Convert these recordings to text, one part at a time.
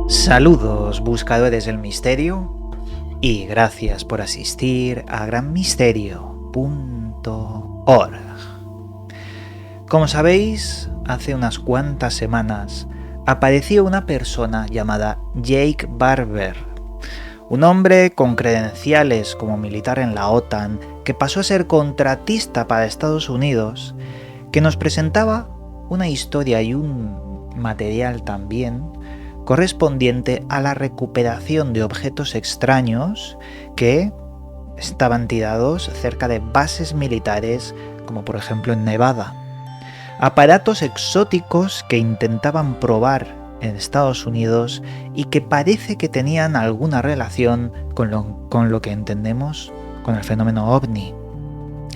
Saludos buscadores del misterio y gracias por asistir a granmisterio.org. Como sabéis, hace unas cuantas semanas apareció una persona llamada Jake Barber, un hombre con credenciales como militar en la OTAN que pasó a ser contratista para Estados Unidos, que nos presentaba una historia y un material también correspondiente a la recuperación de objetos extraños que estaban tirados cerca de bases militares, como por ejemplo en Nevada. Aparatos exóticos que intentaban probar en Estados Unidos y que parece que tenían alguna relación con lo que entendemos con el fenómeno OVNI.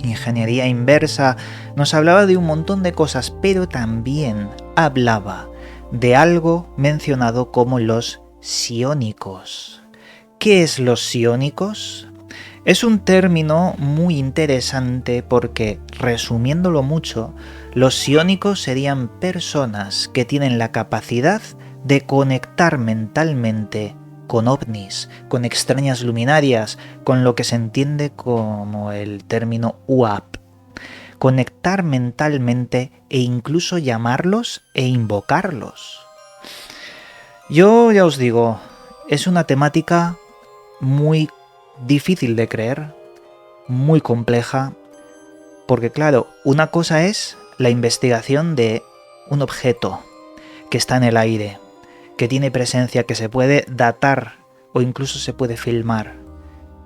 Ingeniería inversa, nos hablaba de un montón de cosas, pero también hablaba de algo mencionado como los psiónicos. ¿Qué es los psiónicos? Es un término muy interesante porque, resumiéndolo mucho, los psiónicos serían personas que tienen la capacidad de conectar mentalmente con ovnis, con extrañas luminarias, con lo que se entiende como el término UAP. Conectar mentalmente e incluso llamarlos e invocarlos. Yo ya os digo, es una temática muy difícil de creer, muy compleja, porque claro, una cosa es la investigación de un objeto que está en el aire, que tiene presencia, que se puede datar o incluso se puede filmar,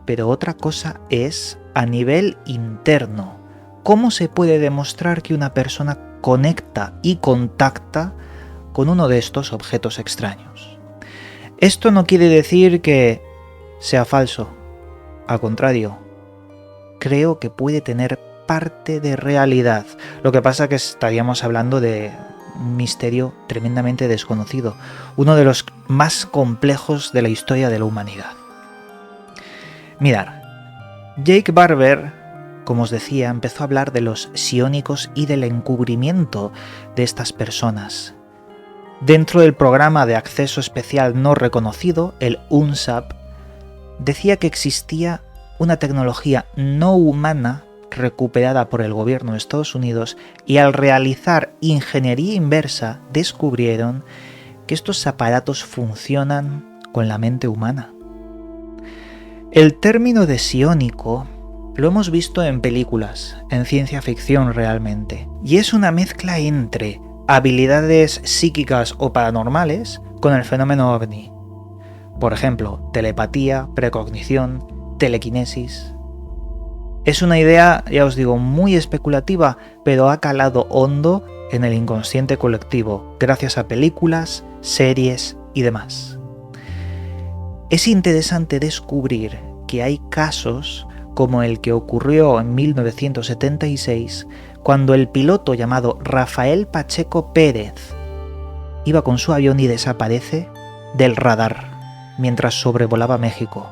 pero otra cosa es a nivel interno. ¿Cómo se puede demostrar que una persona conecta y contacta con uno de estos objetos extraños? Esto no quiere decir que sea falso. Al contrario, creo que puede tener parte de realidad. Lo que pasa es que estaríamos hablando de un misterio tremendamente desconocido, uno de los más complejos de la historia de la humanidad. Mirad, Jake Barber, como os decía, empezó a hablar de los psiónicos y del encubrimiento de estas personas. Dentro del programa de acceso especial no reconocido, el UNSAP, decía que existía una tecnología no humana recuperada por el gobierno de Estados Unidos y al realizar ingeniería inversa descubrieron que estos aparatos funcionan con la mente humana. El término de psiónico lo hemos visto en películas, en ciencia ficción realmente, y es una mezcla entre habilidades psíquicas o paranormales con el fenómeno OVNI. Por ejemplo, telepatía, precognición, telequinesis. Es una idea, ya os digo, muy especulativa, pero ha calado hondo en el inconsciente colectivo, gracias a películas, series y demás. Es interesante descubrir que hay casos como el que ocurrió en 1976, cuando el piloto llamado Rafael Pacheco Pérez iba con su avión y desaparece del radar mientras sobrevolaba México.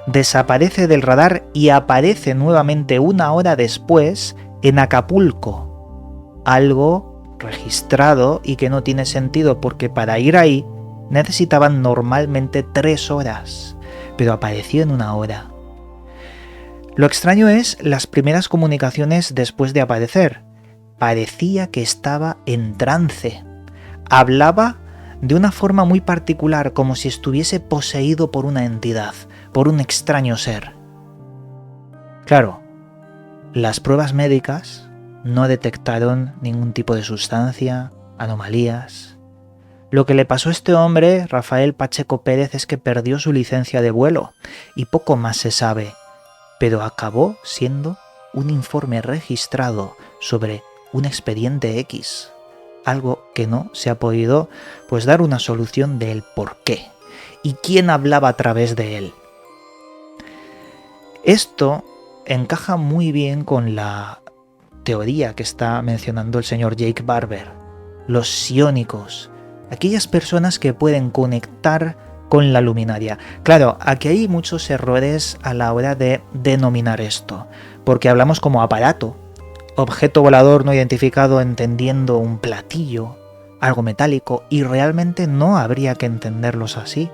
Desaparece del radar y aparece nuevamente una hora después en Acapulco. Algo registrado y que no tiene sentido porque para ir ahí necesitaban normalmente 3 horas, pero apareció en 1 hora. Lo extraño es las primeras comunicaciones después de aparecer. Parecía que estaba en trance. Hablaba de una forma muy particular, como si estuviese poseído por una entidad, por un extraño ser. Claro, las pruebas médicas no detectaron ningún tipo de sustancia, anomalías. Lo que le pasó a este hombre, Rafael Pacheco Pérez, es que perdió su licencia de vuelo y poco más se sabe. Pero acabó siendo un informe registrado sobre un expediente X, algo que no se ha podido dar una solución del por qué y quién hablaba a través de él. Esto encaja muy bien con la teoría que está mencionando el señor Jake Barber, los psiónicos, aquellas personas que pueden conectar con la luminaria. Claro, aquí hay muchos errores a la hora de denominar esto, porque hablamos como aparato, objeto volador no identificado entendiendo un platillo, algo metálico, y realmente no habría que entenderlos así.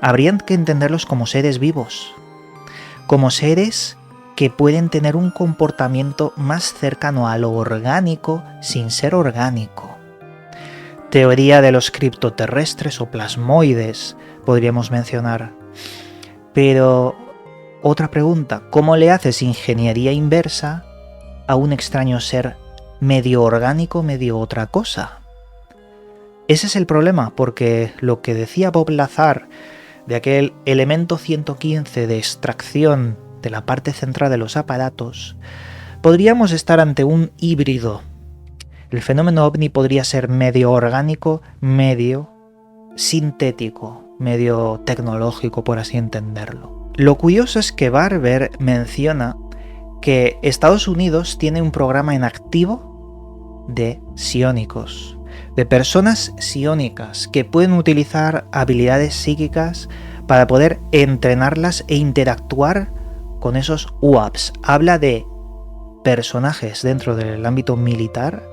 Habrían que entenderlos como seres vivos, como seres que pueden tener un comportamiento más cercano a lo orgánico sin ser orgánico. Teoría de los criptoterrestres o plasmoides, podríamos mencionar. Pero otra pregunta, ¿cómo le haces ingeniería inversa a un extraño ser medio orgánico, medio otra cosa? Ese es el problema, porque lo que decía Bob Lazar de aquel elemento 115 de extracción de la parte central de los aparatos, podríamos estar ante un híbrido. El fenómeno ovni podría ser medio orgánico, medio sintético, medio tecnológico, por así entenderlo. Lo curioso es que Barber menciona que Estados Unidos tiene un programa en activo de psiónicos, de personas psiónicas que pueden utilizar habilidades psíquicas para poder entrenarlas e interactuar con esos UAPs. Habla de personajes dentro del ámbito militar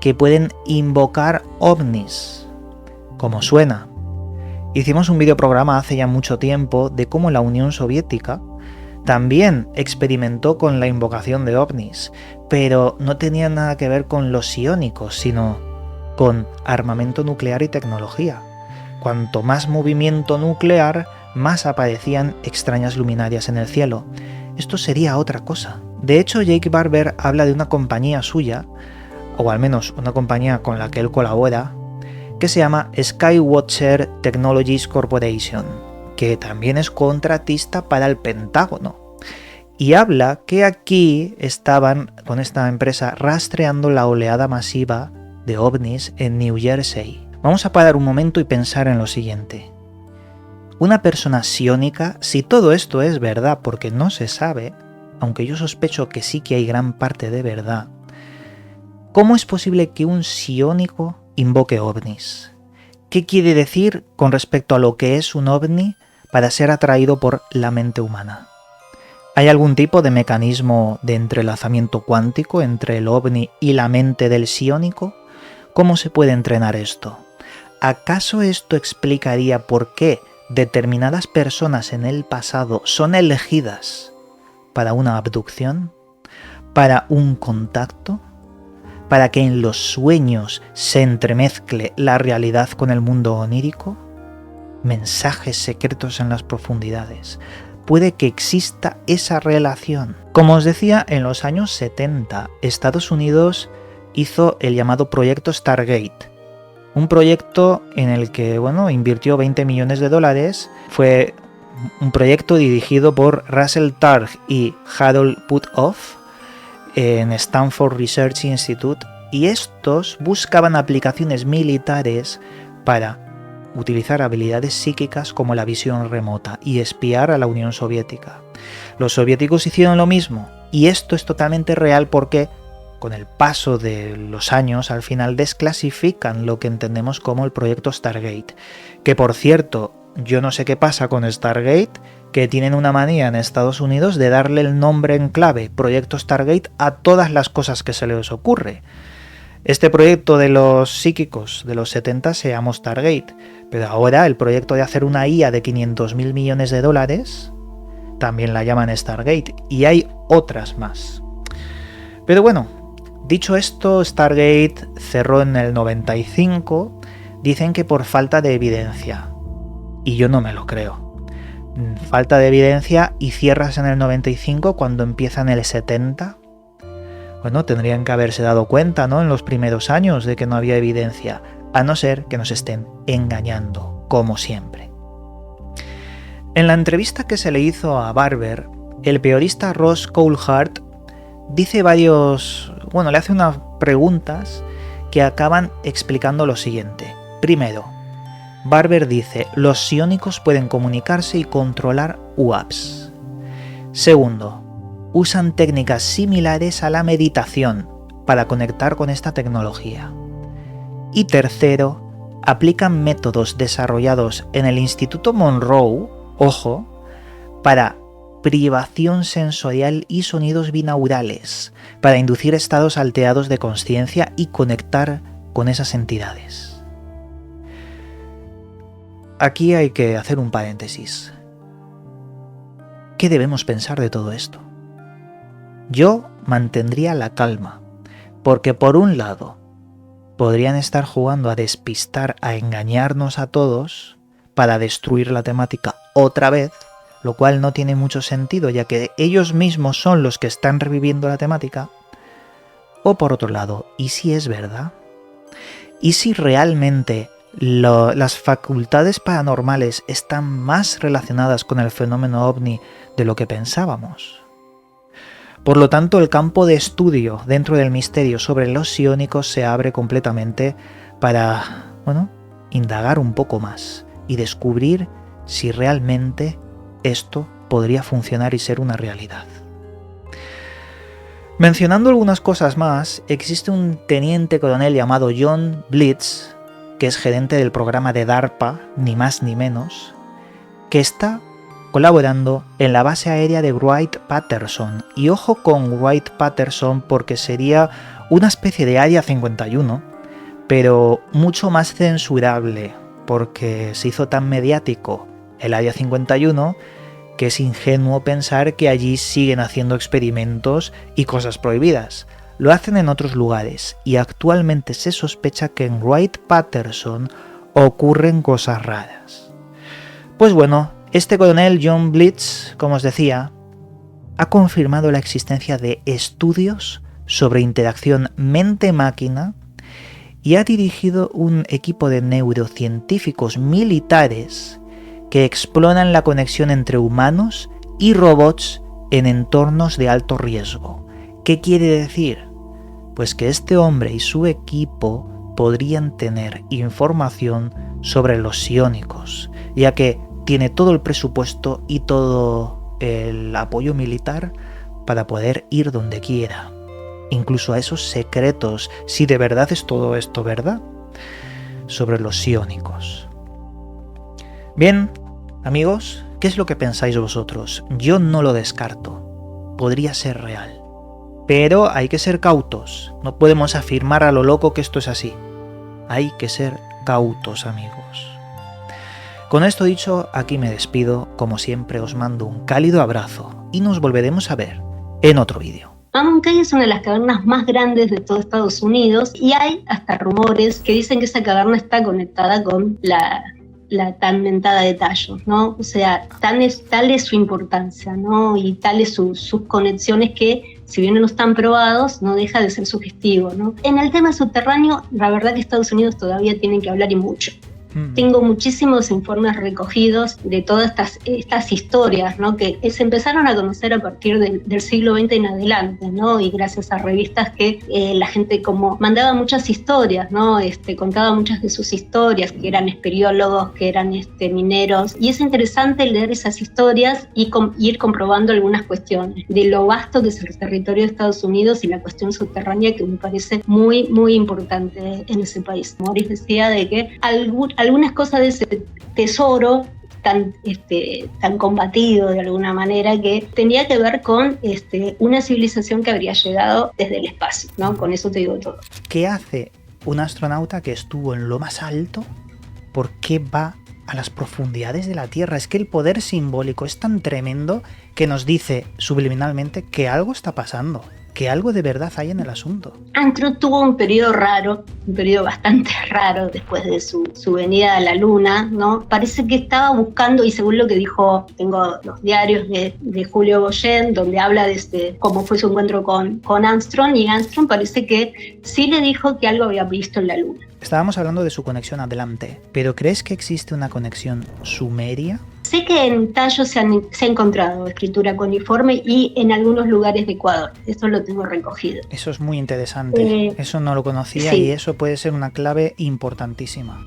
que pueden invocar ovnis, como suena. Hicimos un videoprograma hace ya mucho tiempo de cómo la Unión Soviética también experimentó con la invocación de ovnis, pero no tenía nada que ver con los psiónicos, sino con armamento nuclear y tecnología. Cuanto más movimiento nuclear, más aparecían extrañas luminarias en el cielo. Esto sería otra cosa. De hecho, Jake Barber habla de una compañía suya, o al menos una compañía con la que él colabora, que se llama Skywatcher Technologies Corporation, que también es contratista para el Pentágono. Y habla que aquí estaban, con esta empresa, rastreando la oleada masiva de ovnis en New Jersey. Vamos a parar un momento y pensar en lo siguiente. Una persona psiónica, si todo esto es verdad, porque no se sabe, aunque yo sospecho que sí que hay gran parte de verdad, ¿cómo es posible que un psiónico invoque ovnis? ¿Qué quiere decir con respecto a lo que es un ovni para ser atraído por la mente humana? ¿Hay algún tipo de mecanismo de entrelazamiento cuántico entre el ovni y la mente del psiónico? ¿Cómo se puede entrenar esto? ¿Acaso esto explicaría por qué determinadas personas en el pasado son elegidas para una abducción? ¿Para un contacto? ¿Para que en los sueños se entremezcle la realidad con el mundo onírico? Mensajes secretos en las profundidades. Puede que exista esa relación. Como os decía, en los años 70, Estados Unidos hizo el llamado proyecto Stargate. Un proyecto en el que, invirtió $20 millones. Fue un proyecto dirigido por Russell Targ y Harold Puthoff en Stanford Research Institute, y estos buscaban aplicaciones militares para utilizar habilidades psíquicas como la visión remota y espiar a la Unión Soviética. Los soviéticos hicieron lo mismo, y esto es totalmente real porque con el paso de los años al final desclasifican lo que entendemos como el proyecto Stargate, que por cierto, yo no sé qué pasa con Stargate, que tienen una manía en Estados Unidos de darle el nombre en clave, proyecto Stargate, a todas las cosas que se les ocurre. Este proyecto de los psíquicos de los 70 se llamó Stargate, pero ahora el proyecto de hacer una IA de $500.000 millones también la llaman Stargate, y hay otras más. Pero bueno, dicho esto, Stargate cerró en el 95, dicen que por falta de evidencia, y yo no me lo creo. Falta de evidencia y cierras en el 95 cuando empieza en el 70. Bueno, tendrían que haberse dado cuenta, ¿no?, en los primeros años de que no había evidencia, a no ser que nos estén engañando, como siempre. En la entrevista que se le hizo a Barber, el periodista Ross Coulthard dice le hace unas preguntas que acaban explicando lo siguiente. Primero, Barber dice, los psiónicos pueden comunicarse y controlar UAPs. Segundo, usan técnicas similares a la meditación para conectar con esta tecnología. Y tercero, aplican métodos desarrollados en el Instituto Monroe, ojo, para privación sensorial y sonidos binaurales para inducir estados alterados de consciencia y conectar con esas entidades. Aquí hay que hacer un paréntesis. ¿Qué debemos pensar de todo esto? Yo mantendría la calma, porque por un lado podrían estar jugando a despistar, a engañarnos a todos para destruir la temática otra vez, lo cual no tiene mucho sentido, ya que ellos mismos son los que están reviviendo la temática. O por otro lado, ¿y si es verdad? ¿Y si realmente las facultades paranormales están más relacionadas con el fenómeno ovni de lo que pensábamos? Por lo tanto, el campo de estudio dentro del misterio sobre los psiónicos se abre completamente para, indagar un poco más y descubrir si realmente esto podría funcionar y ser una realidad. Mencionando algunas cosas más, existe un teniente coronel llamado John Blitz, que es gerente del programa de DARPA, ni más ni menos, que está colaborando en la base aérea de Wright-Patterson. Y ojo con Wright-Patterson porque sería una especie de Área 51, pero mucho más censurable, porque se hizo tan mediático el Área 51 que es ingenuo pensar que allí siguen haciendo experimentos y cosas prohibidas. Lo hacen en otros lugares y actualmente se sospecha que en Wright-Patterson ocurren cosas raras. Pues bueno, este coronel John Blitz, como os decía, ha confirmado la existencia de estudios sobre interacción mente-máquina y ha dirigido un equipo de neurocientíficos militares que exploran la conexión entre humanos y robots en entornos de alto riesgo. ¿Qué quiere decir? Pues que este hombre y su equipo podrían tener información sobre los psiónicos, ya que tiene todo el presupuesto y todo el apoyo militar para poder ir donde quiera, incluso a esos secretos, si de verdad es todo esto verdad, sobre los psiónicos. Bien, amigos, ¿qué es lo que pensáis vosotros? Yo no lo descarto, podría ser real, pero hay que ser cautos, no podemos afirmar a lo loco que esto es así, hay que ser cautos, amigos. Con esto dicho, aquí me despido, como siempre os mando un cálido abrazo y nos volveremos a ver en otro vídeo. Mammon Cave es una de las cavernas más grandes de todo Estados Unidos y hay hasta rumores que dicen que esa caverna está conectada con la tan mentada de Tallos, ¿no? O sea, tal es su importancia, ¿no? Y tales sus conexiones que, si bien no están probados, no deja de ser sugestivo, ¿no? En el tema subterráneo, la verdad que Estados Unidos todavía tiene que hablar y mucho. Tengo muchísimos informes recogidos de todas estas historias, ¿no? Que se empezaron a conocer a partir del siglo XX en adelante, ¿no? Y gracias a revistas que la gente como mandaba muchas historias, ¿no? Contaba muchas de sus historias, que eran espeleólogos, que eran mineros. Y es interesante leer esas historias y ir comprobando algunas cuestiones de lo vasto que es el territorio de Estados Unidos y la cuestión subterránea, que me parece muy, muy importante en ese país. Morris decía de que algunas cosas de ese tesoro tan combatido de alguna manera, que tenía que ver con una civilización que habría llegado desde el espacio, ¿no? Con eso te digo todo. ¿Qué hace un astronauta que estuvo en lo más alto? ¿Por qué va a las profundidades de la Tierra? Es que el poder simbólico es tan tremendo que nos dice subliminalmente que algo está pasando, que algo de verdad hay en el asunto. Armstrong tuvo un periodo raro, un periodo bastante raro después de su venida a la Luna, ¿no? Parece que estaba buscando, y según lo que dijo, tengo los diarios de Julio Boyen, donde habla de cómo fue su encuentro con Armstrong, y Armstrong parece que sí le dijo que algo había visto en la Luna. Estábamos hablando de su conexión adelante, pero ¿crees que existe una conexión sumeria? Sé que en Tallos se ha encontrado escritura cuneiforme y en algunos lugares de Ecuador. Eso lo tengo recogido. Eso es muy interesante. Eso no lo conocía, sí. Y eso puede ser una clave importantísima.